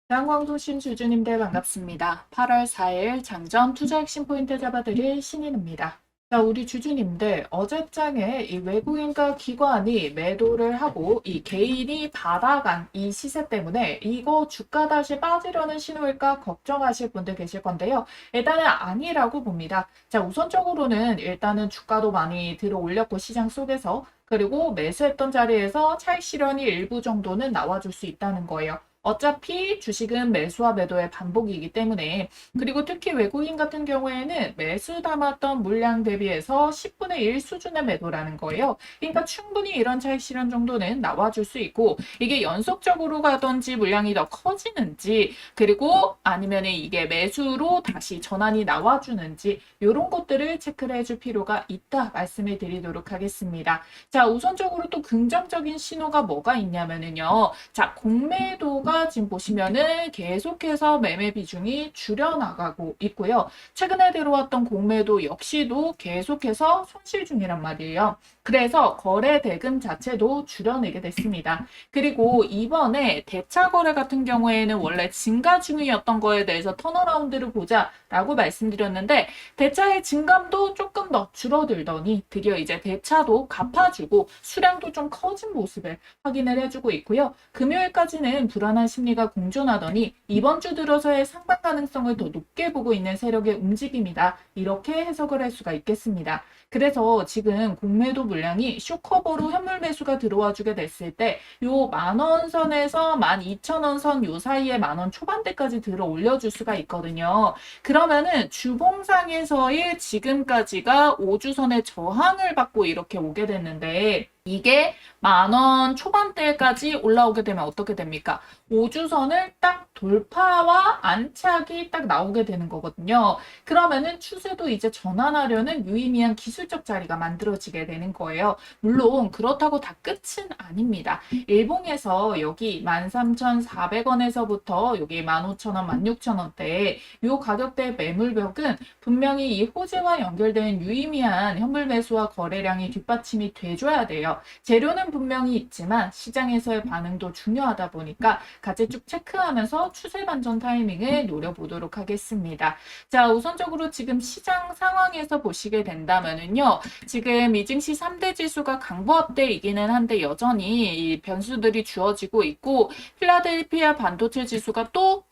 대한광통신 주주님들 반갑습니다. 8월 4일 장전 투자 핵심 포인트 잡아드릴 신인입니다. 자, 우리 주주님들 어제장에 이 외국인과 기관이 매도를 하고 이 개인이 받아간 이 시세 때문에 이거 주가 다시 빠지려는 신호일까 걱정하실 분들 계실 건데요. 일단은 아니라고 봅니다. 자, 우선적으로는 일단은 주가도 많이 들어 올렸고 시장 속에서 그리고 매수했던 자리에서 차익 실현이 일부 정도는 나와줄 수 있다는 거예요. 어차피 주식은 매수와 매도의 반복이기 때문에 그리고 특히 외국인 같은 경우에는 매수 담았던 물량 대비해서 10분의 1 수준의 매도라는 거예요. 그러니까 충분히 이런 차익 실현 정도는 나와줄 수 있고 이게 연속적으로 가든지 물량이 더 커지는지 그리고 아니면 이게 매수로 다시 전환이 나와주는지 이런 것들을 체크를 해줄 필요가 있다 말씀을 드리도록 하겠습니다. 자, 우선적으로 또 긍정적인 신호가 뭐가 있냐면은요. 자, 공매도가 지금 보시면은 계속해서 매매 비중이 줄여나가고 있고요. 최근에 들어왔던 공매도 역시도 계속해서 손실 중이란 말이에요. 그래서 거래 대금 자체도 줄여내게 됐습니다. 그리고 이번에 대차 거래 같은 경우에는 원래 증가 중이었던 거에 대해서 턴어라운드를 보자라고 말씀드렸는데 대차의 증감도 조금 더 줄어들더니 드디어 이제 대차도 갚아주고 수량도 좀 커진 모습을 확인을 해주고 있고요. 금요일까지는 불안한 심리가 공존하더니 이번 주 들어서의 상방 가능성을 더 높게 보고 있는 세력의 움직임이다. 이렇게 해석을 할 수가 있겠습니다. 그래서 지금 공매도 물량이 쇼커버로 현물 매수가 들어와 주게 됐을 때 요 만원 선에서 12,000원 선 요 사이에 만원 초반대까지 들어 올려줄 수가 있거든요. 그러면은 주봉상에서의 지금까지가 5주선의 저항을 받고 이렇게 오게 됐는데 이게 만원 초반대까지 올라오게 되면 어떻게 됩니까? 5주선을 딱 돌파와 안착이 딱 나오게 되는 거거든요. 그러면은 추세도 이제 전환하려는 유의미한 기술적 자리가 만들어지게 되는 거예요. 물론 그렇다고 다 끝은 아닙니다. 일봉에서 여기 13,400원에서부터 여기 15,000원, 16,000원대 이 가격대 매물벽은 분명히 이 호재와 연결된 유의미한 현물 매수와 거래량이 뒷받침이 돼줘야 돼요. 재료는 분명히 있지만 시장에서의 반응도 중요하다 보니까 같이 쭉 체크하면서 추세 반전 타이밍을 노려보도록 하겠습니다. 자, 우선적으로 지금 시장 상황에서 보시게 된다면은요. 지금 이 증시 3대 지수가 강보합대이기는 한데 여전히 이 변수들이 주어지고 있고 필라델피아 반도체 지수가 또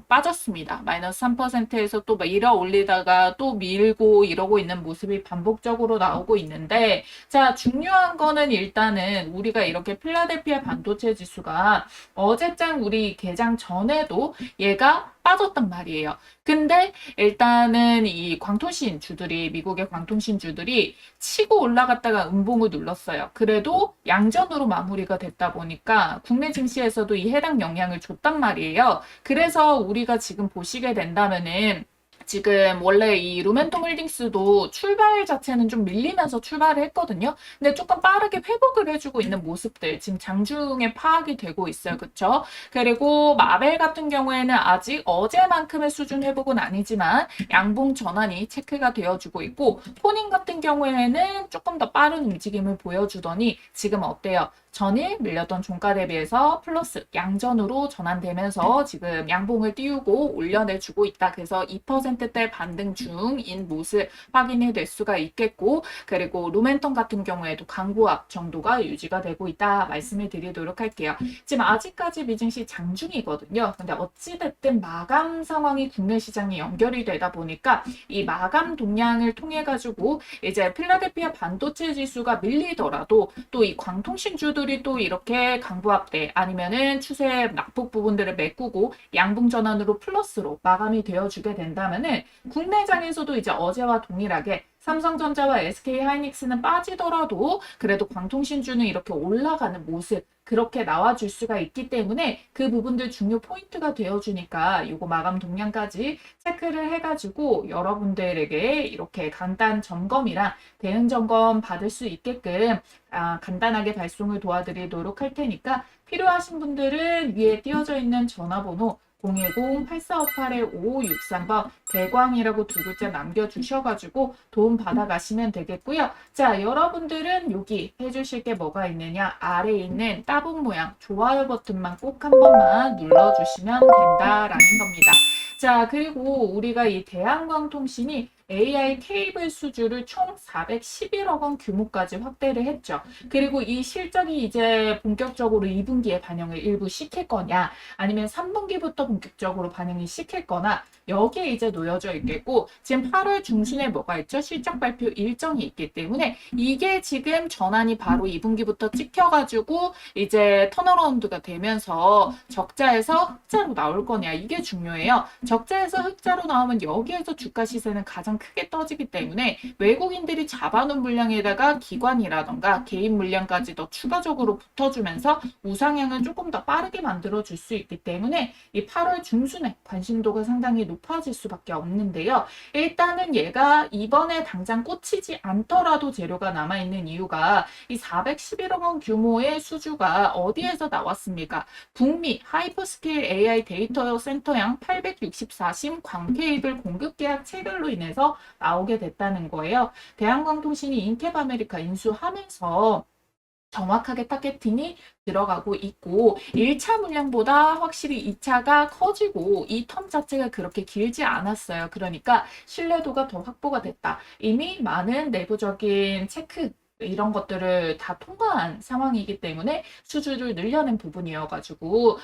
빠졌습니다. 마이너스 3%에서 또 밀어 올리다가 또 밀고 이러고 있는 모습이 반복적으로 나오고 있는데 자, 중요한 거는 일단은 우리가 이렇게 필라델피아 반도체 지수가 어제장 우리 개장 전에도 얘가 빠졌단 말이에요. 근데 일단은 이 광통신 주들이 미국의 광통신 주들이 치고 올라갔다가 음봉을 눌렀어요. 그래도 양전으로 마무리가 됐다 보니까 국내 증시에서도 이 해당 영향을 줬단 말이에요. 그래서 우리가 지금 보시게 된다면은 지금 원래 이 루멘통 홀딩스도 출발 자체는 좀 밀리면서 출발을 했거든요. 근데 조금 빠르게 회복을 해주고 있는 모습들 지금 장중에 파악이 되고 있어요. 그쵸? 그리고 마벨 같은 경우에는 아직 어제만큼의 수준 회복은 아니지만 양봉 전환이 체크가 되어주고 있고 포닝 같은 경우에는 조금 더 빠른 움직임을 보여주더니 지금 어때요? 전일 밀렸던 종가 대비해서 플러스 양전으로 전환되면서 지금 양봉을 띄우고 올려내주고 있다. 그래서 2%대 반등 중인 모습 확인이 될 수가 있겠고 그리고 루멘통 같은 경우에도 강보합 정도가 유지가 되고 있다 말씀을 드리도록 할게요. 지금 아직까지 미증시 장중이거든요. 근데 어찌됐든 마감 상황이 국내 시장에 연결이 되다 보니까 이 마감 동향을 통해 가지고 이제 필라델피아 반도체 지수가 밀리더라도 또 이 광통신주들이 또 이렇게 강보합대 아니면은 추세 낙폭 부분들을 메꾸고 양봉 전환으로 플러스로 마감이 되어주게 된다면은 국내장에서도 이제 어제와 동일하게 삼성전자와 SK하이닉스는 빠지더라도 그래도 광통신주는 이렇게 올라가는 모습 그렇게 나와줄 수가 있기 때문에 그 부분들 중요 포인트가 되어주니까 이거 마감 동향까지 체크를 해가지고 여러분들에게 이렇게 간단 점검이랑 대응 점검 받을 수 있게끔 간단하게 발송을 도와드리도록 할 테니까 필요하신 분들은 위에 띄어져 있는 전화번호 010-8458-5563번 대광이라고 두 글자 남겨주셔가지고 도움 받아가시면 되겠고요. 자, 여러분들은 여기 해주실 게 뭐가 있느냐? 아래에 있는 따봉 모양 좋아요 버튼만 꼭 한 번만 눌러주시면 된다라는 겁니다. 자, 그리고 우리가 이 대한광통신이 AI 케이블 수주를 총 411억 원 규모까지 확대를 했죠. 그리고 이 실적이 이제 본격적으로 2분기에 반영을 일부 시킬 거냐, 아니면 3분기부터 본격적으로 반영이 시킬 거나, 여기에 이제 놓여져 있겠고, 지금 8월 중순에 뭐가 있죠? 실적 발표 일정이 있기 때문에 이게 지금 전환이 바로 2분기부터 찍혀가지고 이제 턴어라운드가 되면서 적자에서 흑자로 나올 거냐, 이게 중요해요. 적자에서 흑자로 나오면 여기에서 주가 시세는 가장 크게 떠지기 때문에 외국인들이 잡아놓은 물량에다가 기관이라던가 개인 물량까지 더 추가적으로 붙어주면서 우상향을 조금 더 빠르게 만들어줄 수 있기 때문에 이 8월 중순에 관심도가 상당히 높아질 수밖에 없는데요. 일단은 얘가 이번에 당장 꽂히지 않더라도 재료가 남아있는 이유가 이 411억 원 규모의 수주가 어디에서 나왔습니까? 북미 하이퍼스케일 AI 데이터 센터양 864심 광케이블 공급 계약 체결로 인해서 나오게 됐다는 거예요. 대한광통신이 인캡 아메리카 인수하면서 정확하게 타겟팅이 들어가고 있고 1차 물량보다 확실히 2차가 커지고 이 텀 자체가 그렇게 길지 않았어요. 그러니까 신뢰도가 더 확보가 됐다. 이미 많은 내부적인 체크 이런 것들을 다 통과한 상황이기 때문에 수주를 늘려낸 부분이어가지고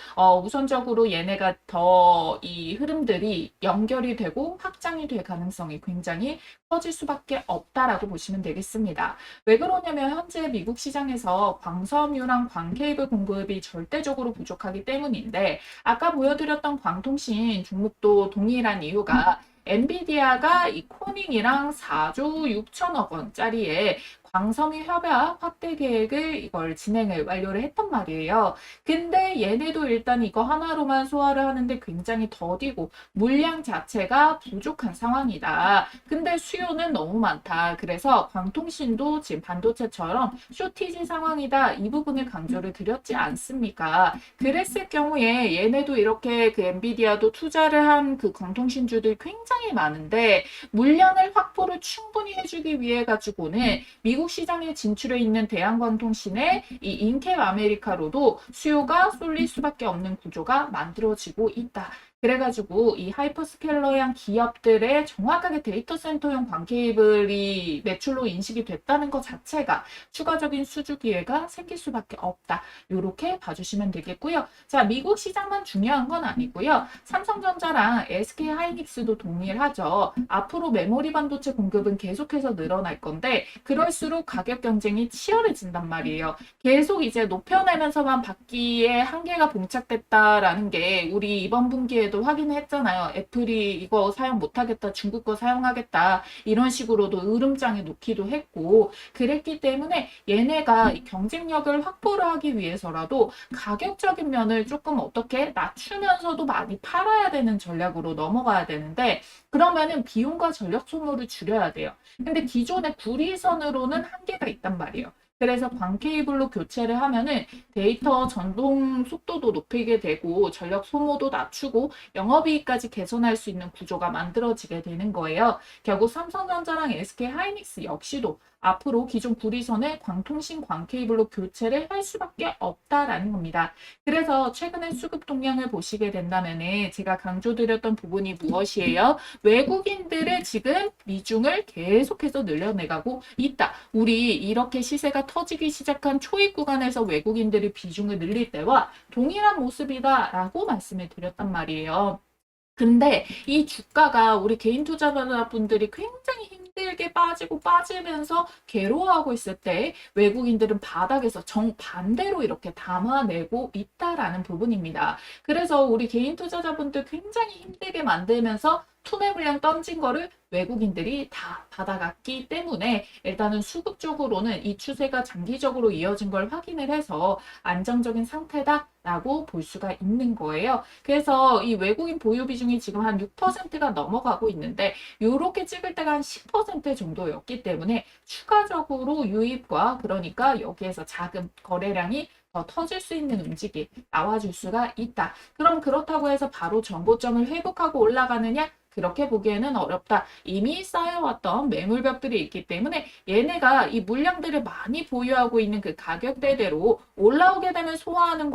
우선적으로 얘네가 더 이 흐름들이 연결이 되고 확장이 될 가능성이 굉장히 커질 수밖에 없다라고 보시면 되겠습니다. 왜 그러냐면 현재 미국 시장에서 광섬유랑 광케이블 공급이 절대적으로 부족하기 때문인데 아까 보여드렸던 광통신 종목도 동일한 이유가 엔비디아가 이 코닝이랑 4조 6천억 원짜리의 광섬유 협약 확대 계획을 이걸 진행을 완료를 했단 말이에요. 근데 얘네도 일단 이거 하나로만 소화를 하는데 굉장히 더디고 물량 자체가 부족한 상황이다. 근데 수요는 너무 많다. 그래서 광통신도 지금 반도체처럼 쇼티지 상황이다. 이 부분을 강조를 드렸지 않습니까? 그랬을 경우에 얘네도 이렇게 그 엔비디아도 투자를 한 그 광통신주들 굉장히 많은데 물량을 확보를 충분히 해주기 위해 가지고는 미국 시장에 진출해 있는 대한광통신의 이 인캡 아메리카로도 수요가 쏠릴 수밖에 없는 구조가 만들어지고 있다. 그래가지고 이 하이퍼스케일러형 기업들의 정확하게 데이터 센터용 광케이블이 매출로 인식이 됐다는 것 자체가 추가적인 수주 기회가 생길 수밖에 없다. 이렇게 봐주시면 되겠고요. 자, 미국 시장만 중요한 건 아니고요. 삼성전자랑 SK 하이닉스도 동일하죠. 앞으로 메모리 반도체 공급은 계속해서 늘어날 건데 그럴수록 가격 경쟁이 치열해진단 말이에요. 계속 이제 높여내면서만 받기에 한계가 봉착됐다라는 게 우리 이번 분기에도 확인했잖아요. 애플이 이거 사용 못하겠다, 중국 거 사용하겠다 이런 식으로도 으름장에 놓기도 했고 그랬기 때문에 얘네가 경쟁력을 확보를 하기 위해서라도 가격적인 면을 조금 어떻게 낮추면서도 많이 팔아야 되는 전략으로 넘어가야 되는데 그러면은 비용과 전력 소모를 줄여야 돼요. 근데 기존의 구리선으로는 한계가 있단 말이에요. 그래서 광케이블로 교체를 하면은 데이터 전동 속도도 높이게 되고 전력 소모도 낮추고 영업이익까지 개선할 수 있는 구조가 만들어지게 되는 거예요. 결국 삼성전자랑 SK 하이닉스 역시도 앞으로 기존 구리선에 광통신 광케이블로 교체를 할 수밖에 없다라는 겁니다. 그래서 최근에 수급 동향을 보시게 된다면은 제가 강조드렸던 부분이 무엇이에요? 외국인들의 지금 미중을 계속해서 늘려내가고 있다. 우리 이렇게 시세가 터지기 시작한 초입 구간에서 외국인들이 비중을 늘릴 때와 동일한 모습이다라고 말씀을 드렸단 말이에요. 근데 이 주가가 우리 개인 투자자분들이 굉장히 힘들게 빠지고 빠지면서 괴로워하고 있을 때 외국인들은 바닥에서 정반대로 이렇게 담아내고 있다라는 부분입니다. 그래서 우리 개인 투자자분들 굉장히 힘들게 만들면서 투매 물량 던진 거를 외국인들이 다 받아갔기 때문에 일단은 수급적으로는 이 추세가 장기적으로 이어진 걸 확인을 해서 안정적인 상태다라고 볼 수가 있는 거예요. 그래서 이 외국인 보유 비중이 지금 한 6%가 넘어가고 있는데 이렇게 찍을 때가 한 10% 정도였기 때문에 추가적으로 유입과 그러니까 여기에서 자금 거래량이 더 터질 수 있는 움직임 나와줄 수가 있다. 그럼 그렇다고 해서 바로 정고점을 회복하고 올라가느냐? 그렇게 보기에는 어렵다. 이미 쌓여왔던 매물벽들이 있기 때문에 얘네가 이 물량들을 많이 보유하고 있는 그 가격대대로 올라오게 되면 소화하는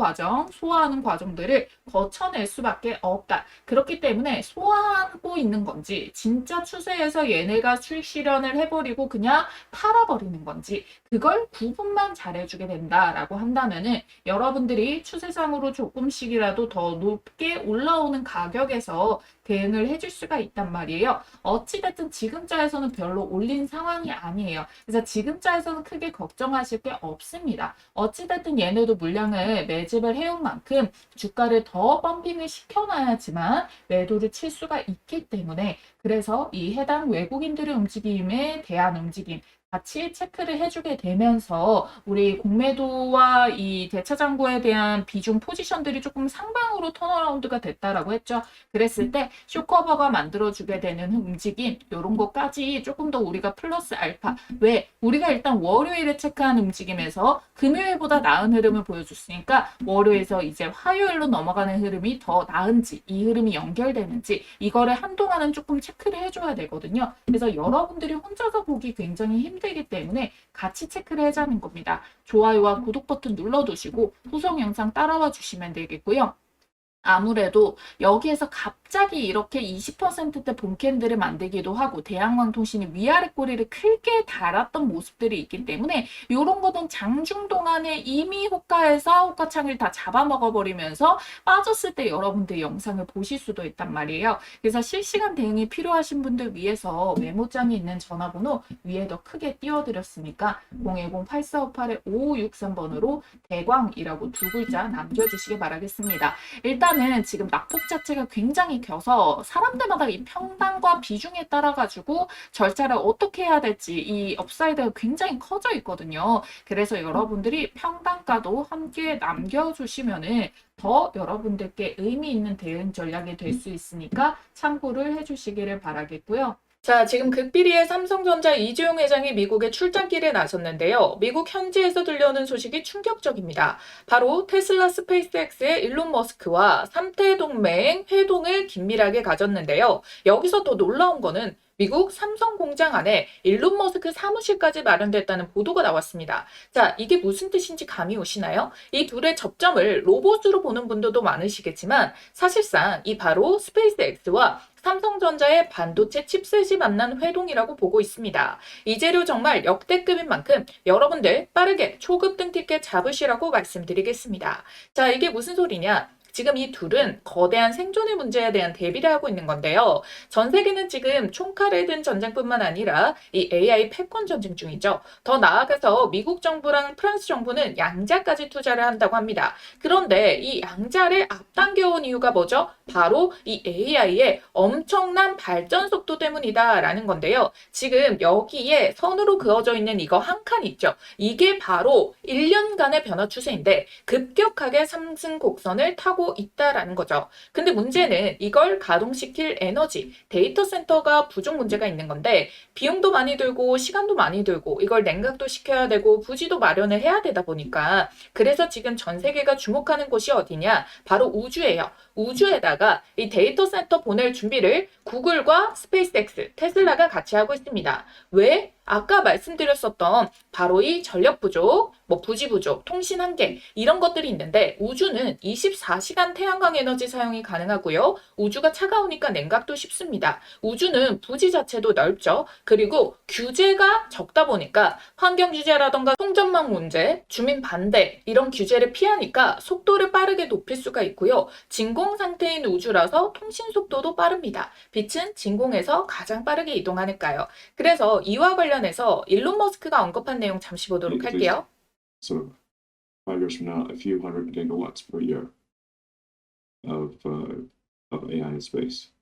과정들을 거쳐낼 수밖에 없다. 그렇기 때문에 소화하고 있는 건지 진짜 추세에서 얘네가 수익 실현을 해버리고 그냥 팔아버리는 건지 그걸 구분만 잘해주게 된다라고 한다면은 여러분들이 추세상으로 조금씩이라도 더 높게 올라오는 가격에서 대응을 해줄 수가 있단 말이에요. 어찌됐든 지금자에서는 별로 올린 상황이 아니에요. 그래서 지금자에서는 크게 걱정하실 게 없습니다. 어찌됐든 얘네도 물량을 매집을 해온 만큼 주가를 더 펌핑을 시켜놔야지만 매도를 칠 수가 있기 때문에 그래서 이 해당 외국인들의 움직임에 대한 움직임 같이 체크를 해주게 되면서 우리 공매도와 이 대차장고에 대한 비중 포지션들이 조금 상방으로 턴어라운드가 됐다라고 했죠. 그랬을 때 쇼커버가 만들어주게 되는 움직임 이런 것까지 조금 더 우리가 플러스 알파 왜? 우리가 일단 월요일에 체크한 움직임에서 금요일보다 나은 흐름을 보여줬으니까 월요일에서 이제 화요일로 넘어가는 흐름이 더 나은지 이 흐름이 연결되는지 이거를 한동안은 조금 체크를 해줘야 되거든요. 그래서 여러분들이 혼자서 보기 굉장히 힘들기 때문에 같이 체크를 해자는 겁니다. 좋아요와 구독 버튼 눌러두시고 후속 영상 따라와 주시면 되겠고요. 아무래도 여기에서 갑자기 이렇게 20%대 본캔들을 만들기도 하고 대한광통신이 위아래 꼬리를 크게 달았던 모습들이 있기 때문에 이런 거는 장중 동안에 이미 호가에서 호가창을 다 잡아먹어버리면서 빠졌을 때 여러분들 영상을 보실 수도 있단 말이에요. 그래서 실시간 대응이 필요하신 분들 위해서 메모장에 있는 전화번호 위에 더 크게 띄워드렸으니까 010-8458-5563번으로 대광이라고 두 글자 남겨주시기 바라겠습니다. 일단은 지금 낙폭 자체가 굉장히 켜서 사람들마다 이 평단과 비중에 따라 가지고 절차를 어떻게 해야 될지 이 업사이드가 굉장히 커져 있거든요. 그래서 여러분들이 평단가도 함께 남겨주시면은 더 여러분들께 의미 있는 대응 전략이 될 수 있으니까 참고를 해주시기를 바라겠고요. 자, 지금 극비리의 삼성전자 이재용 회장이 미국에 출장길에 나섰는데요. 미국 현지에서 들려오는 소식이 충격적입니다. 바로 테슬라 스페이스X의 일론 머스크와 3태 동맹 회동을 긴밀하게 가졌는데요. 여기서 더 놀라운 거는 미국 삼성 공장 안에 일론 머스크 사무실까지 마련됐다는 보도가 나왔습니다. 자, 이게 무슨 뜻인지 감이 오시나요? 이 둘의 접점을 로봇으로 보는 분들도 많으시겠지만 사실상 이 바로 스페이스X와 삼성전자의 반도체 칩셋이 만난 회동이라고 보고 있습니다. 이 재료 정말 역대급인 만큼 여러분들 빠르게 초급등 티켓 잡으시라고 말씀드리겠습니다. 자, 이게 무슨 소리냐? 지금 이 둘은 거대한 생존의 문제에 대한 대비를 하고 있는 건데요. 전 세계는 지금 총칼을 든 전쟁뿐만 아니라 이 AI 패권 전쟁 중이죠. 더 나아가서 미국 정부랑 프랑스 정부는 양자까지 투자를 한다고 합니다. 그런데 이 양자를 앞당겨온 이유가 뭐죠? 바로 이 AI의 엄청난 발전 속도 때문이다라는 건데요. 지금 여기에 선으로 그어져 있는 이거 한 칸 있죠. 이게 바로 1년간의 변화 추세인데 급격하게 상승 곡선을 타고 있다라는 거죠. 근데 문제는 이걸 가동시킬 에너지, 데이터 센터가 부족 문제가 있는 건데 비용도 많이 들고 시간도 많이 들고 이걸 냉각도 시켜야 되고 부지도 마련을 해야 되다 보니까 그래서 지금 전 세계가 주목하는 곳이 어디냐? 바로 우주예요. 우주에다가 이 데이터 센터 보낼 준비를 구글과 스페이스X, 테슬라가 같이 하고 있습니다. 왜? 아까 말씀드렸었던 바로 이 전력 부족, 부지 부족, 통신 한계 이런 것들이 있는데 우주는 24시간 태양광 에너지 사용이 가능하고요. 우주가 차가우니까 냉각도 쉽습니다. 우주는 부지 자체도 넓죠. 그리고 규제가 적다 보니까 환경 규제라던가 송전망 문제, 주민 반대 이런 규제를 피하니까 속도를 빠르게 높일 수가 있고요. 진공 상태인 우주라서 통신 속도도 빠릅니다. 빛은 진공에서 가장 빠르게 이동하니까요. 그래서 이와 관련해서 일론 머스크가 언급한 내용 잠시 보도록 할게요. So 5 years from now, a few hundred gigawatts per year of AI in space.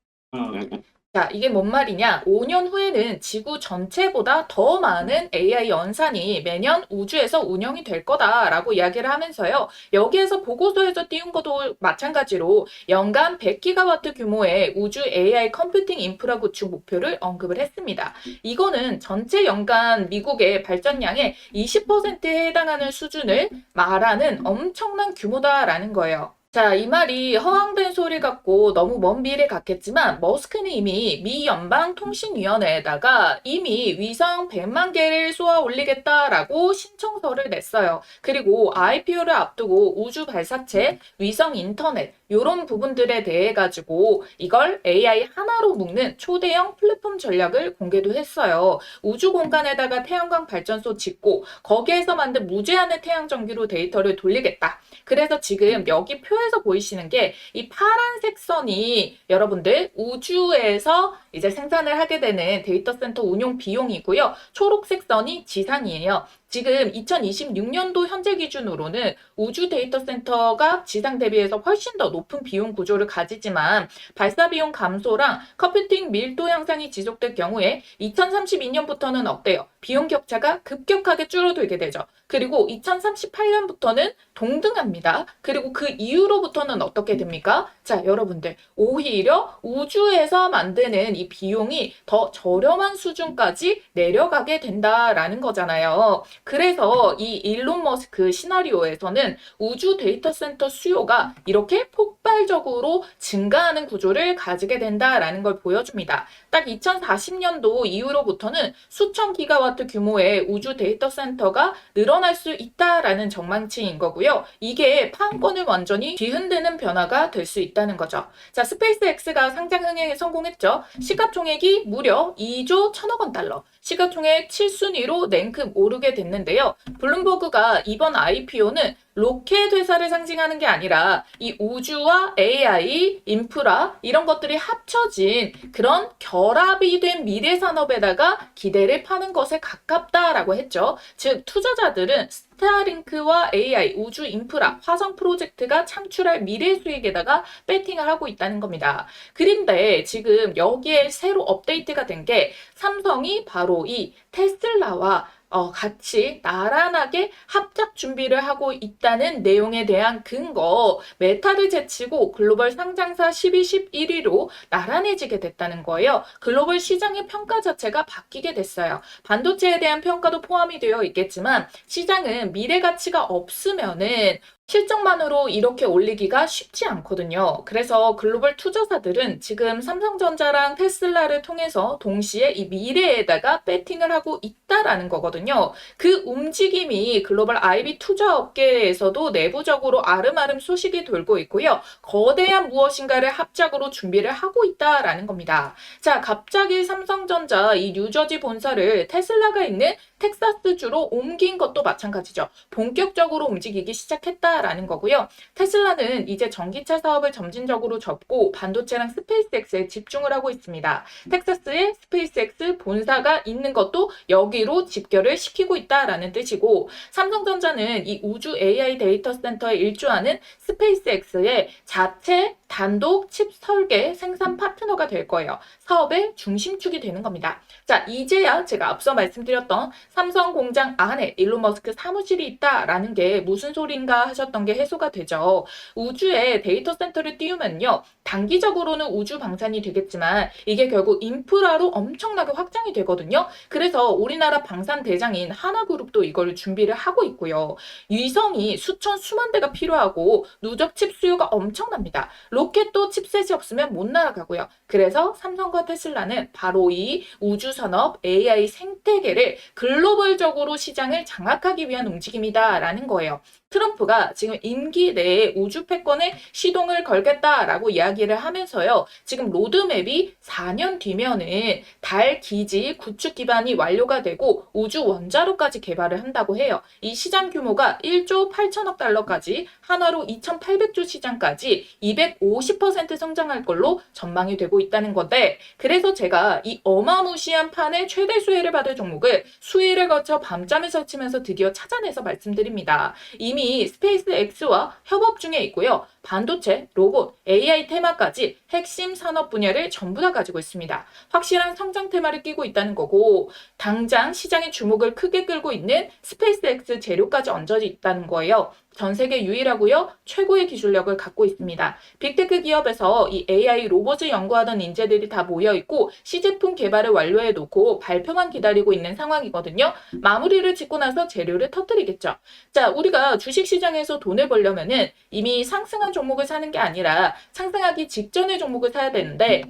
자, 이게 뭔 말이냐? 5년 후에는 지구 전체보다 더 많은 AI 연산이 매년 우주에서 운영이 될 거다라고 이야기를 하면서요. 여기에서 보고서에서 띄운 것도 마찬가지로 연간 100기가와트 규모의 우주 AI 컴퓨팅 인프라 구축 목표를 언급을 했습니다. 이거는 전체 연간 미국의 발전량의 20%에 해당하는 수준을 말하는 엄청난 규모다라는 거예요. 자, 이 말이 허황된 소리 같고 너무 먼 미래 같겠지만 머스크는 이미 미 연방통신위원회에다가 이미 위성 100만 개를 쏘아 올리겠다라고 신청서를 냈어요. 그리고 IPO를 앞두고 우주 발사체, 위성 인터넷 이런 부분들에 대해 가지고 이걸 AI 하나로 묶는 초대형 플랫폼 전략을 공개도 했어요. 우주 공간에다가 태양광 발전소 짓고 거기에서 만든 무제한의 태양 전기로 데이터를 돌리겠다. 그래서 지금 여기 표에서 보이시는 게 이 파란색 선이 여러분들 우주에서 이제 생산을 하게 되는 데이터 센터 운용 비용이고요. 초록색 선이 지상이에요. 지금 2026년도 현재 기준으로는 우주 데이터 센터가 지상 대비해서 훨씬 더 높은 비용 구조를 가지지만 발사 비용 감소랑 컴퓨팅 밀도 향상이 지속될 경우에 2032년부터는 어때요? 비용 격차가 급격하게 줄어들게 되죠. 그리고 2038년부터는 동등합니다. 그리고 그 이후로부터는 어떻게 됩니까? 자, 여러분들 오히려 우주에서 만드는 이 비용이 더 저렴한 수준까지 내려가게 된다라는 거잖아요. 그래서 이 일론 머스크 시나리오에서는 우주 데이터 센터 수요가 이렇게 폭발적으로 증가하는 구조를 가지게 된다라는 걸 보여줍니다. 딱 2040년도 이후로부터는 수천 기가와트 규모의 우주 데이터 센터가 늘어날 수 있다라는 전망치인 거고요. 이게 파급권을 완전히 뒤흔드는 변화가 될 수 있다는 거죠. 자, 스페이스X가 상장 흥행에 성공했죠. 시가총액이 무려 2조 1천억 원 달러. 시가총액 7순위로 랭크 오르게 됐는데요. 블룸버그가 이번 IPO는 로켓 회사를 상징하는 게 아니라 이 우주와 AI, 인프라 이런 것들이 합쳐진 그런 결합이 된 미래 산업에다가 기대를 파는 것에 가깝다라고 했죠. 즉 투자자들은 스타링크와 AI, 우주 인프라, 화성 프로젝트가 창출할 미래 수익에다가 배팅을 하고 있다는 겁니다. 그런데 지금 여기에 새로 업데이트가 된 게 삼성이 바로 이 테슬라와 같이 나란하게 합작 준비를 하고 있다는 내용에 대한 근거, 메타를 제치고 글로벌 상장사 12, 11위로 나란해지게 됐다는 거예요. 글로벌 시장의 평가 자체가 바뀌게 됐어요. 반도체에 대한 평가도 포함이 되어 있겠지만 시장은 미래 가치가 없으면은 실적만으로 이렇게 올리기가 쉽지 않거든요. 그래서 글로벌 투자사들은 지금 삼성전자랑 테슬라를 통해서 동시에 이 미래에다가 배팅을 하고 있다라는 거거든요. 그 움직임이 글로벌 IB 투자 업계에서도 내부적으로 아름아름 소식이 돌고 있고요. 거대한 무엇인가를 합작으로 준비를 하고 있다라는 겁니다. 자, 갑자기 삼성전자 이 뉴저지 본사를 테슬라가 있는 텍사스주로 옮긴 것도 마찬가지죠. 본격적으로 움직이기 시작했다라는 거고요. 테슬라는 이제 전기차 사업을 점진적으로 접고 반도체랑 스페이스X에 집중을 하고 있습니다. 텍사스에 스페이스X 본사가 있는 것도 여기로 집결을 시키고 있다라는 뜻이고 삼성전자는 이 우주 AI 데이터 센터에 일조하는 스페이스X의 자체 단독 칩 설계 생산 파트너가 될 거예요. 사업의 중심축이 되는 겁니다. 자, 이제야 제가 앞서 말씀드렸던 삼성 공장 안에 일론 머스크 사무실이 있다라는 게 무슨 소린가 하셨던 게 해소가 되죠. 우주에 데이터 센터를 띄우면요. 단기적으로는 우주 방산이 되겠지만 이게 결국 인프라로 엄청나게 확장이 되거든요. 그래서 우리나라 방산 대장인 하나그룹도 이걸 준비를 하고 있고요. 위성이 수천 수만 대가 필요하고 누적 칩 수요가 엄청납니다. 로켓도 칩셋이 없으면 못 날아가고요. 그래서 삼성과 테슬라는 바로 이 우주산업 AI 생태계를 글로벌적으로 시장을 장악하기 위한 움직임이다라는 거예요. 트럼프가 지금 임기 내에 우주 패권에 시동을 걸겠다라고 이야기를 하면서요. 지금 로드맵이 4년 뒤면은 달 기지 구축 기반이 완료가 되고 우주 원자로까지 개발을 한다고 해요. 이 시장 규모가 1조 8천억 달러까지 한화로 2,800조 시장까지 250% 성장할 걸로 전망이 되고 있다는 건데 그래서 제가 이 어마무시한 판의 최대 수혜를 받을 종목을 수일을 거쳐 밤잠을 설치면서 드디어 찾아내서 말씀드립니다. 이미 스페이스X와 협업 중에 있고요. 반도체, 로봇, AI 테마까지 핵심 산업 분야를 전부 다 가지고 있습니다. 확실한 성장 테마를 끼고 있다는 거고 당장 시장의 주목을 크게 끌고 있는 스페이스X 재료까지 얹어져 있다는 거예요. 전 세계 유일하고요. 최고의 기술력을 갖고 있습니다. 빅테크 기업에서 이 AI 로봇을 연구하던 인재들이 다 모여 있고 시제품 개발을 완료해 놓고 발표만 기다리고 있는 상황이거든요. 마무리를 짓고 나서 재료를 터뜨리겠죠. 자, 우리가 주식시장에서 돈을 벌려면은 이미 상승한 종목을 사는 게 아니라 상승하기 직전의 종목을 사야 되는데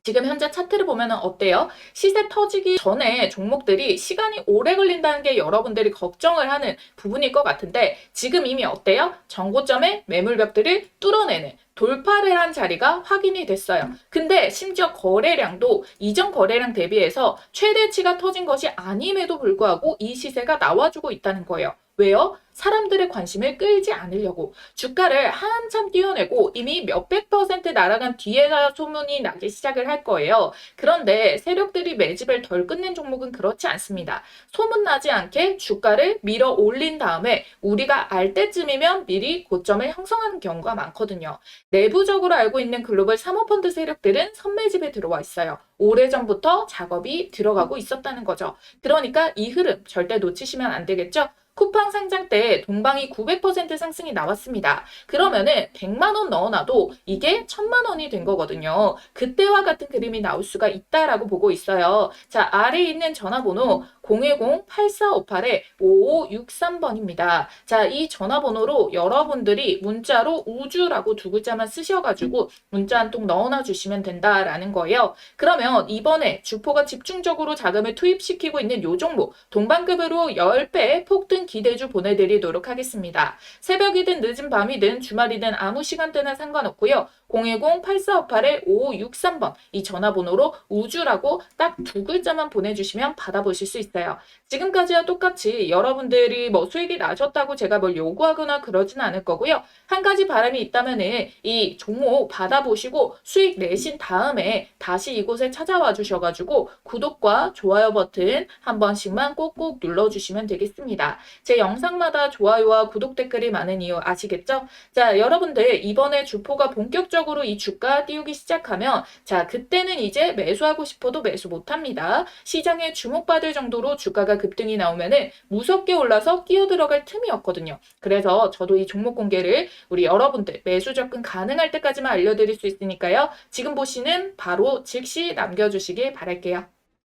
지금 현재 차트를 보면 어때요? 시세 터지기 전에 종목들이 시간이 오래 걸린다는 게 여러분들이 걱정을 하는 부분일 것 같은데 지금 이미 어때요? 전고점의 매물벽들을 뚫어내는 돌파를 한 자리가 확인이 됐어요. 근데 심지어 거래량도 이전 거래량 대비해서 최대치가 터진 것이 아님에도 불구하고 이 시세가 나와주고 있다는 거예요. 왜요? 사람들의 관심을 끌지 않으려고 주가를 한참 띄워내고 이미 몇백 % 날아간 뒤에야 소문이 나기 시작을 할 거예요. 그런데 세력들이 매집을 덜 끝낸 종목은 그렇지 않습니다. 소문나지 않게 주가를 밀어 올린 다음에 우리가 알 때쯤이면 미리 고점을 형성하는 경우가 많거든요. 내부적으로 알고 있는 글로벌 사모펀드 세력들은 선매집에 들어와 있어요. 오래전부터 작업이 들어가고 있었다는 거죠. 그러니까 이 흐름 절대 놓치시면 안 되겠죠? 쿠팡 상장 때 동방이 900% 상승이 나왔습니다. 그러면은 100만 원 넣어놔도 이게 1000만 원이 된 거거든요. 그때와 같은 그림이 나올 수가 있다라고 보고 있어요. 자, 아래에 있는 전화번호 010-8458-5563번입니다. 자, 이 전화번호로 여러분들이 문자로 우주라고 두 글자만 쓰셔가지고 문자 한 통 넣어놔 주시면 된다라는 거예요. 그러면 이번에 주포가 집중적으로 자금을 투입시키고 있는 요 종목 동방급으로 10배 폭등 기대주 보내드리도록 하겠습니다. 새벽이든 늦은 밤이든 주말이든 아무 시간대나 상관없고요. 010-8458-5563번 이 전화번호로 우주라고 딱 두 글자만 보내주시면 받아보실 수 있어요. 지금까지와 똑같이 여러분들이 뭐 수익이 나셨다고 제가 뭘 요구하거나 그러진 않을 거고요. 한 가지 바람이 있다면은 이 종목 받아보시고 수익 내신 다음에 다시 이곳에 찾아와 주셔가지고 구독과 좋아요 버튼 한 번씩만 꼭꼭 눌러주시면 되겠습니다. 제 영상마다 좋아요와 구독 댓글이 많은 이유 아시겠죠? 자, 여러분들 이번에 주포가 본격적으로 이 주가 띄우기 시작하면 자, 그때는 이제 매수하고 싶어도 매수 못합니다. 시장에 주목받을 정도로 주가가 급등이 나오면은 무섭게 올라서 끼어들어갈 틈이 없거든요. 그래서 저도 이 종목 공개를 우리 여러분들 매수 접근 가능할 때까지만 알려드릴 수 있으니까요. 지금 보시는 바로 즉시 남겨주시길 바랄게요.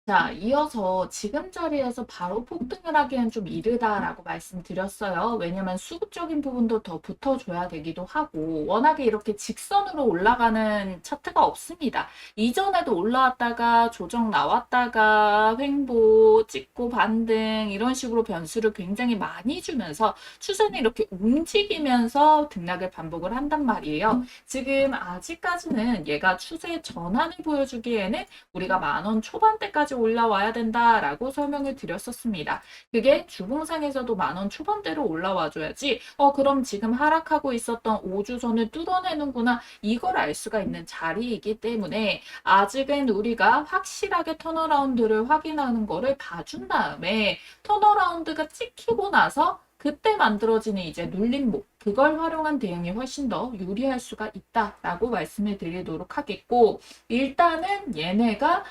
자, 이어서 지금 자리에서 바로 폭등을 하기엔 좀 이르다라고 말씀드렸어요. 왜냐면 수급적인 부분도 더 붙어줘야 되기도 하고 워낙에 이렇게 직선으로 올라가는 차트가 없습니다. 이전에도 올라왔다가 조정 나왔다가 횡보 찍고 반등 이런 식으로 변수를 굉장히 많이 주면서 추세는 이렇게 움직이면서 등락을 반복을 한단 말이에요. 지금 아직까지는 얘가 추세 전환을 보여주기에는 우리가 10,000원 초반대까지 올라와야 된다라고 설명을 드렸었습니다. 그게 주봉상에서도 10,000원 초반대로 올라와 줘야지 그럼 지금 하락하고 있었던 5주선을 뚫어내는구나 이걸 알 수가 있는 자리이기 때문에 아직은 우리가 확실하게 턴어라운드를 확인하는 거를 봐준 다음에 턴어라운드가 찍히고 나서 그때 만들어지는 이제 눌림목 그걸 활용한 대응이 훨씬 더 유리할 수가 있다라고 말씀을 드리도록 하겠고 일단은 얘네가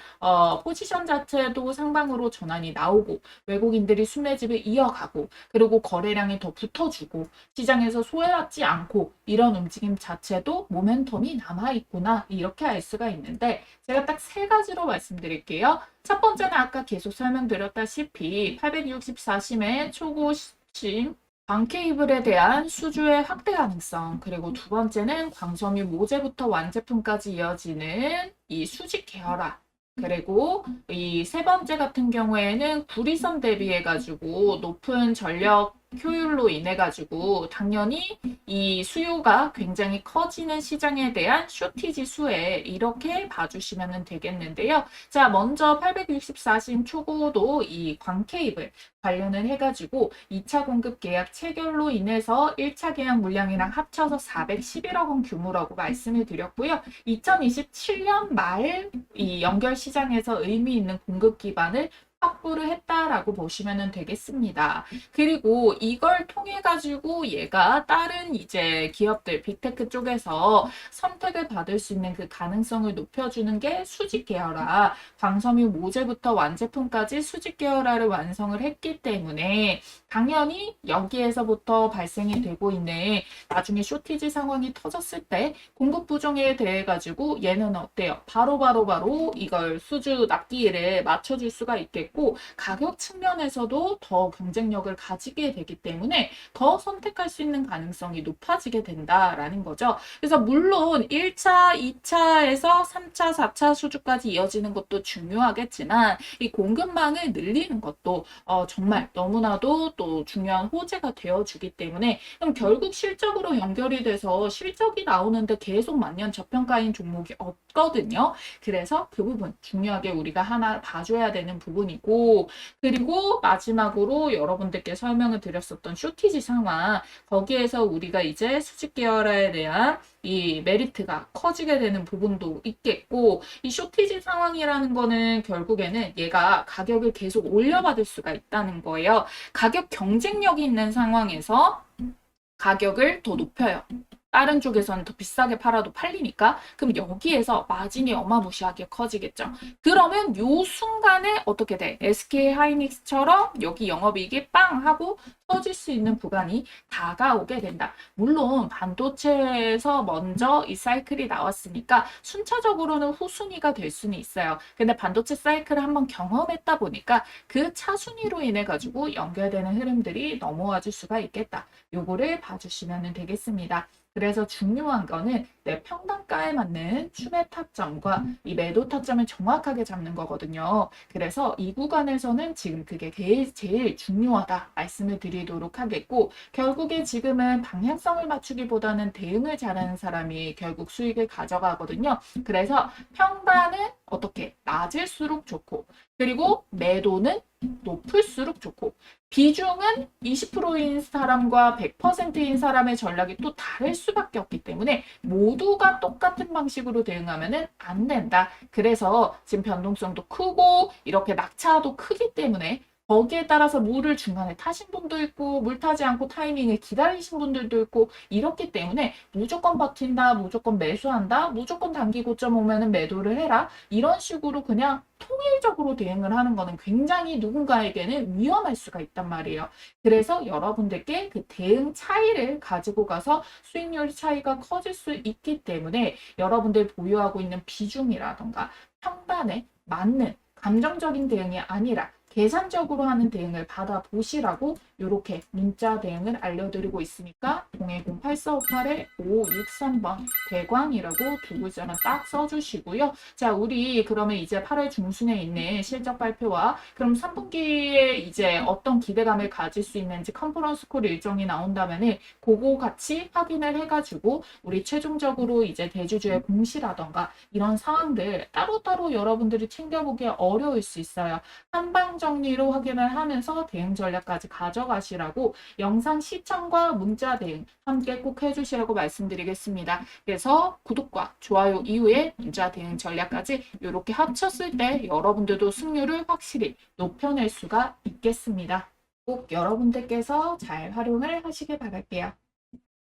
포지션 자체도 상방으로 전환이 나오고 외국인들이 순매집을 이어가고 그리고 거래량이 더 붙어주고 시장에서 소외받지 않고 이런 움직임 자체도 모멘텀이 남아있구나 이렇게 알 수가 있는데 제가 딱 세 가지로 말씀드릴게요. 첫 번째는 아까 계속 설명드렸다시피 864심의 초고심 광케이블에 대한 수주의 확대 가능성 그리고 두 번째는 광섬유 모재부터 완제품까지 이어지는 이 수직 계열화 그리고 이 세 번째 같은 경우에는 구리선 대비해 가지고 높은 전력 효율로 인해 가지고 당연히 이 수요가 굉장히 커지는 시장에 대한 쇼티지 수혜 이렇게 봐주시면 되겠는데요. 자, 먼저 864심 초고도 이 광케이블 관련을 해가지고 2차 공급 계약 체결로 인해서 1차 계약 물량이랑 합쳐서 411억 원 규모라고 말씀을 드렸고요. 2027년 말 이 연결 시장에서 의미 있는 공급 기반을 확보를 했다라고 보시면 되겠습니다. 그리고 이걸 통해 가지고 얘가 다른 이제 기업들 빅테크 쪽에서 선택을 받을 수 있는 그 가능성을 높여주는 게 수직 계열화, 광섬유 모재부터 완제품까지 수직 계열화를 완성을 했기 때문에 당연히 여기에서부터 발생이 되고 있는 나중에 쇼티지 상황이 터졌을 때 공급 부정에 대해 가지고 얘는 어때요? 바로 이걸 수주 납기를 맞춰줄 수가 있겠고 가격 측면에서도 더 경쟁력을 가지게 되기 때문에 더 선택할 수 있는 가능성이 높아지게 된다라는 거죠. 그래서 물론 1차, 2차에서 3차, 4차 수주까지 이어지는 것도 중요하겠지만 이 공급망을 늘리는 것도 정말 너무나도 또 중요한 호재가 되어주기 때문에 그럼 결국 실적으로 연결이 돼서 실적이 나오는데 계속 만년 저평가인 종목이 없거든요. 그래서 그 부분 중요하게 우리가 하나 봐줘야 되는 부분이고 그리고 마지막으로 여러분들께 설명을 드렸었던 쇼티지 상황 거기에서 우리가 이제 수직 계열화에 대한 이 메리트가 커지게 되는 부분도 있겠고 이 쇼티지 상황이라는 거는 결국에는 얘가 가격을 계속 올려받을 수가 있다는 거예요. 가격 경쟁력이 있는 상황에서 가격을 더 높여요. 다른 쪽에서는 더 비싸게 팔아도 팔리니까 그럼 여기에서 마진이 어마무시하게 커지겠죠. 그러면 요 순간에 어떻게 돼? SK 하이닉스처럼 여기 영업이익이 빵 하고 터질 수 있는 구간이 다가오게 된다. 물론 반도체에서 먼저 이 사이클이 나왔으니까 순차적으로는 후순위가 될 수는 있어요. 근데 반도체 사이클을 한번 경험했다 보니까 그 차순위로 인해 가지고 연결되는 흐름들이 넘어와 줄 수가 있겠다. 요거를 봐주시면 되겠습니다. 그래서 중요한 거는 내 평단가에 맞는 추매 타점과 이 매도 타점을 정확하게 잡는 거거든요. 그래서 이 구간에서는 지금 그게 제일 중요하다 말씀을 드리도록 하겠고 결국에 지금은 방향성을 맞추기보다는 대응을 잘하는 사람이 결국 수익을 가져가거든요. 그래서 평단은 어떻게 낮을수록 좋고 그리고 매도는 높을수록 좋고 비중은 20%인 사람과 100%인 사람의 전략이 또 다를 수밖에 없기 때문에 모두가 똑같은 방식으로 대응하면 안 된다. 그래서 지금 변동성도 크고 이렇게 낙차도 크기 때문에 거기에 따라서 물을 중간에 타신 분도 있고 물 타지 않고 타이밍을 기다리신 분들도 있고 이렇기 때문에 무조건 버틴다, 무조건 매수한다, 무조건 단기 고점 오면은 매도를 해라 이런 식으로 그냥 통일적으로 대응을 하는 거는 굉장히 누군가에게는 위험할 수가 있단 말이에요. 그래서 여러분들께 그 대응 차이를 가지고 가서 수익률 차이가 커질 수 있기 때문에 여러분들 보유하고 있는 비중이라던가 평단에 맞는 감정적인 대응이 아니라 계산적으로 하는 대응을 받아보시라고 이렇게 문자 대응을 알려드리고 있으니까 010-8458-5563번 대광이라고 두 글자만 딱 써주시고요. 자, 우리 그러면 이제 8월 중순에 있는 실적 발표와 그럼 3분기에 이제 어떤 기대감을 가질 수 있는지 컨퍼런스 콜 일정이 나온다면은 그거 같이 확인을 해가지고 우리 최종적으로 이제 대주주의 공시라던가 이런 상황들 따로따로 여러분들이 챙겨보기 어려울 수 있어요. 한방 정리로 확인을 하면서 대응 전략까지 가져가시라고 영상 시청과 문자 대응 함께 꼭 해주시라고 말씀드리겠습니다. 그래서 구독과 좋아요 이후에 문자 대응 전략까지 이렇게 합쳤을 때 여러분들도 승률을 확실히 높여낼 수가 있겠습니다. 꼭 여러분들께서 잘 활용을 하시길 바랄게요.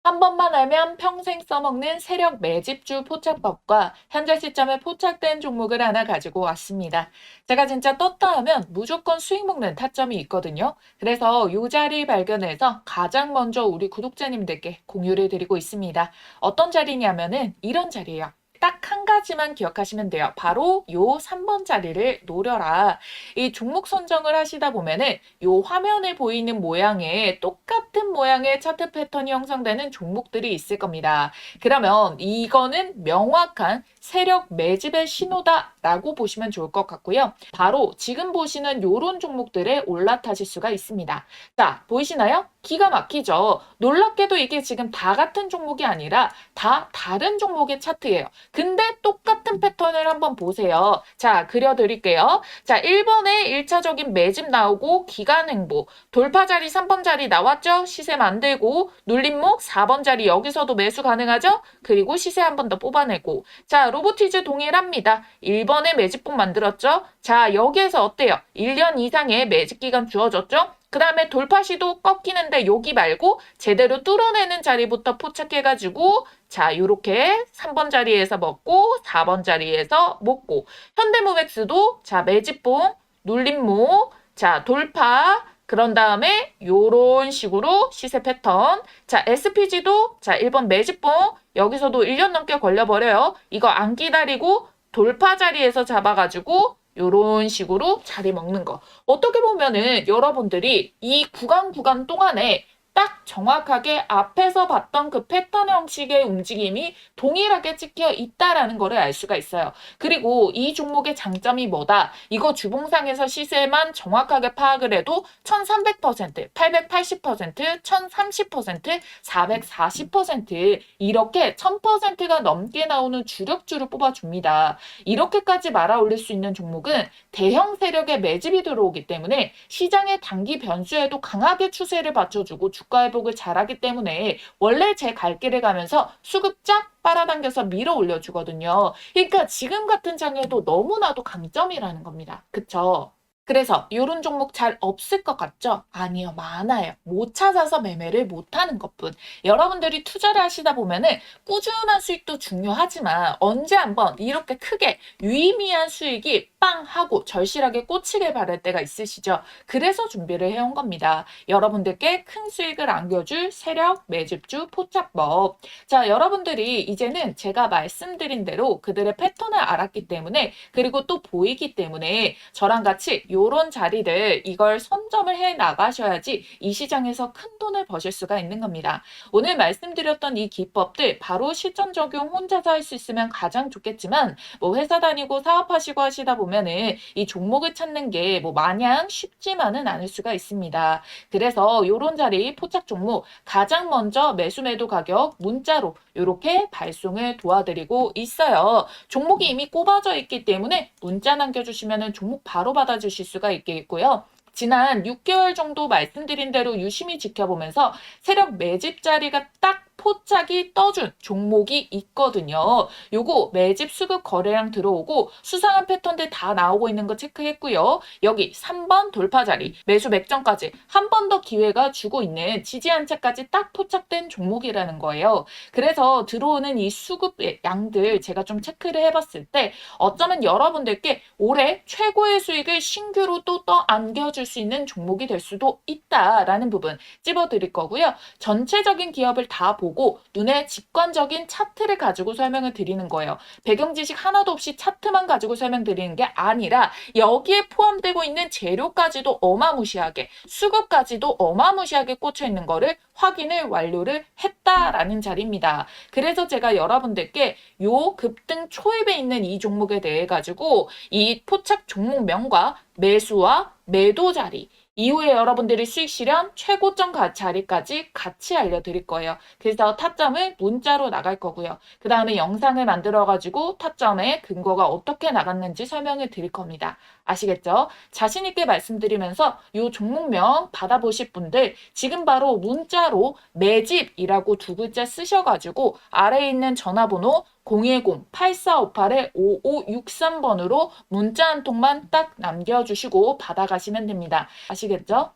한 번만 알면 평생 써먹는 세력 매집주 포착법과 현재 시점에 포착된 종목을 하나 가지고 왔습니다. 제가 진짜 떴다 하면 무조건 수익 먹는 타점이 있거든요. 그래서 이 자리 발견해서 가장 먼저 우리 구독자님들께 공유를 드리고 있습니다. 어떤 자리냐면은 이런 자리예요. 딱 한 가지만 기억하시면 돼요. 바로 요 3번 자리를 노려라. 이 종목 선정을 하시다 보면은 요 화면에 보이는 모양의 똑같은 모양의 차트 패턴이 형성되는 종목들이 있을 겁니다. 그러면 이거는 명확한 세력 매집의 신호다라고 보시면 좋을 것 같고요. 바로 지금 보시는 요런 종목들에 올라타실 수가 있습니다. 자, 보이시나요? 기가 막히죠. 놀랍게도 이게 지금 다 같은 종목이 아니라 다 다른 종목의 차트예요. 근데 똑같은 패턴을 한번 보세요. 자, 그려드릴게요. 자, 1번에 1차적인 매집 나오고 기간 행보, 돌파 자리 3번 자리 나왔죠? 시세 만들고 눌림목 4번 자리 여기서도 매수 가능하죠? 그리고 시세 한 번 더 뽑아내고 자, 로보티즈 동일합니다. 1번에 매집봉 만들었죠? 자, 여기에서 어때요? 1년 이상의 매집 기간 주어졌죠? 그 다음에 돌파 시도 꺾이는데 여기 말고 제대로 뚫어내는 자리부터 포착해가지고 자, 요렇게 3번 자리에서 먹고 4번 자리에서 먹고 현대모백스도 자, 매집봉, 눌림목, 자, 돌파 그런 다음에 요런 식으로 시세 패턴 자, SPG도 자, 1번 매집봉 여기서도 1년 넘게 걸려버려요. 이거 안 기다리고 돌파 자리에서 잡아가지고 요런 식으로 자리 먹는 거. 어떻게 보면은 여러분들이 이 구간 동안에 딱 정확하게 앞에서 봤던 그 패턴 형식의 움직임이 동일하게 찍혀 있다라는 거를 알 수가 있어요. 그리고 이 종목의 장점이 뭐다? 이거 주봉상에서 시세만 정확하게 파악을 해도 1300%, 880%, 1030%, 440% 이렇게 1000%가 넘게 나오는 주력주를 뽑아줍니다. 이렇게까지 말아 올릴 수 있는 종목은 대형 세력의 매집이 들어오기 때문에 시장의 단기 변수에도 강하게 추세를 받쳐주고 주가 회복을 잘하기 때문에 원래 제 갈 길을 가면서 수급 쫙 빨아당겨서 밀어 올려주거든요. 그러니까 지금 같은 장에도 너무나도 강점이라는 겁니다. 그쵸? 그래서 이런 종목 잘 없을 것 같죠? 아니요, 많아요. 못 찾아서 매매를 못하는 것뿐. 여러분들이 투자를 하시다 보면은 꾸준한 수익도 중요하지만 언제 한번 이렇게 크게 유의미한 수익이 빵 하고 절실하게 꽂히길 바랄 때가 있으시죠? 그래서 준비를 해온 겁니다. 여러분들께 큰 수익을 안겨줄 세력, 매집주, 포착법. 자, 여러분들이 이제는 제가 말씀드린 대로 그들의 패턴을 알았기 때문에 그리고 또 보이기 때문에 저랑 같이 요런 자리를 이걸 선점을 해 나가셔야지 이 시장에서 큰 돈을 버실 수가 있는 겁니다. 오늘 말씀드렸던 이 기법들 바로 실전 적용 혼자서 할 수 있으면 가장 좋겠지만 뭐 회사 다니고 사업하시고 하시다 보면은 이 종목을 찾는 게 뭐 마냥 쉽지만은 않을 수가 있습니다. 그래서 요런 자리 포착 종목 가장 먼저 매수 매도 가격 문자로 이렇게 발송을 도와드리고 있어요. 종목이 이미 꼽아져 있기 때문에 문자 남겨주시면 종목 바로 받아주실 수가 있겠고요. 지난 6개월 정도 말씀드린 대로 유심히 지켜보면서 세력 매집 자리가 딱 포착이 떠준 종목이 있거든요. 요거 매집 수급 거래량 들어오고 수상한 패턴들 다 나오고 있는 거 체크했고요. 여기 3번 돌파 자리 매수 맥점까지 한 번 더 기회가 주고 있는 지지 한 채까지 딱 포착된 종목이라는 거예요. 그래서 들어오는 이 수급의 양들 제가 좀 체크를 해봤을 때 어쩌면 여러분들께 올해 최고의 수익을 신규로 또 안겨줄 수 있는 종목이 될 수도 있다라는 부분 찝어드릴 거고요. 전체적인 기업을 다 보고 눈에 직관적인 차트를 가지고 설명을 드리는 거예요. 배경 지식 하나도 없이 차트만 가지고 설명드리는 게 아니라 여기에 포함되고 있는 재료까지도 어마무시하게 수급까지도 어마무시하게 꽂혀 있는 거를 확인을 완료를 했다라는 자리입니다. 그래서 제가 여러분들께 요 급등 초입에 있는 이 종목에 대해 가지고 이 포착 종목명과 매수와 매도 자리 이후에 여러분들이 수익 실현 최고점 자리까지 같이 알려드릴 거예요. 그래서 타점을 문자로 나갈 거고요. 그 다음에 영상을 만들어가지고 타점의 근거가 어떻게 나갔는지 설명을 드릴 겁니다. 아시겠죠? 자신 있게 말씀드리면서 이 종목명 받아보실 분들 지금 바로 문자로 매집이라고 두 글자 쓰셔가지고 아래에 있는 전화번호 010-8458-5563번으로 문자 한 통만 딱 남겨주시고 받아가시면 됩니다. 아시겠죠?